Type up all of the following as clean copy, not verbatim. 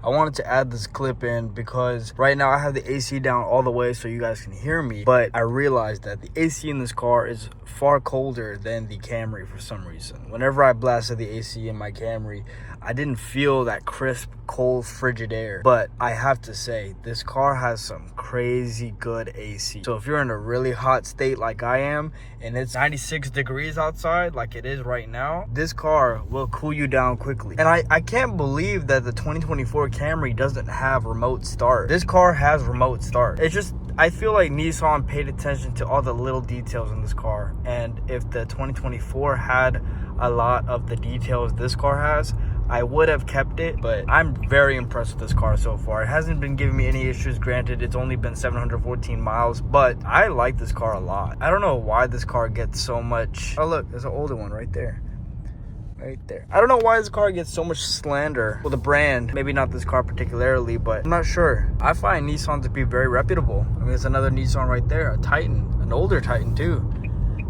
I wanted to add this clip in because right now I have the AC down all the way so you guys can hear me, but I realized that the AC in this car is far colder than the Camry for some reason. Whenever I blasted the AC in my Camry, I didn't feel that crisp, cold, frigid air. But I have to say, this car has some crazy good AC. So if you're in a really hot state like I am, and it's 96 degrees outside like it is right now, this car will cool you down quickly. And I can't believe that the 2024 Camry doesn't have remote start. This car has remote start. It's just, I feel like Nissan paid attention to all the little details in this car. And if the 2024 had a lot of the details this car has, I would have kept it. But I'm very impressed with this car so far. It hasn't been giving me any issues. Granted, it's only been 714 miles, but I like this car a lot. I don't know why this car gets so much. Oh look, there's an older one right there. Right there. I don't know why this car gets so much slander. Well, the brand, maybe not this car particularly, but I'm not sure. I find Nissan to be very reputable. I mean, there's another Nissan right there, a Titan, an older Titan too.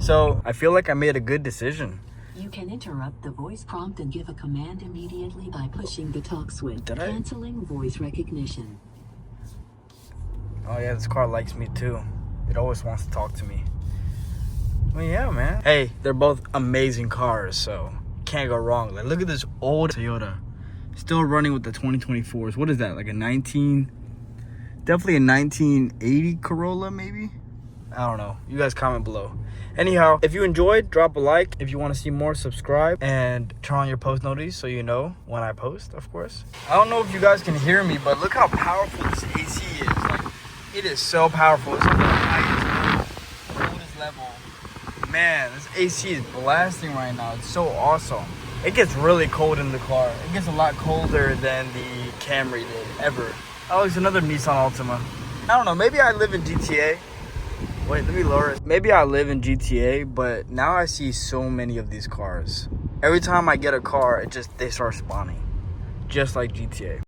So I feel like I made a good decision. You can interrupt the voice prompt and give a command immediately by pushing the talk switch. Canceling voice recognition. Oh yeah, this car likes me too. It always wants to talk to me. Well, yeah, man. Hey, they're both amazing cars, so can't go wrong. Like, look at this old Toyota, still running with the 2024s. What is that, like a definitely a 1980 Corolla maybe? I don't know. You guys comment below. Anyhow, if you enjoyed, drop a like. If you want to see more, subscribe and turn on your post notifications so you know when I post, of course. I don't know if you guys can hear me, but look how powerful this AC is. Like, it is so powerful. It's like the highest, coldest level. Man, this AC is blasting right now. It's so awesome. It gets really cold in the car. It gets a lot colder than the Camry did ever. Oh, it's another Nissan Altima. I don't know, maybe I live in GTA. Wait, let me lower it. Maybe I live in GTA, but now I see so many of these cars. Every time I get a car, they start spawning. Just like GTA.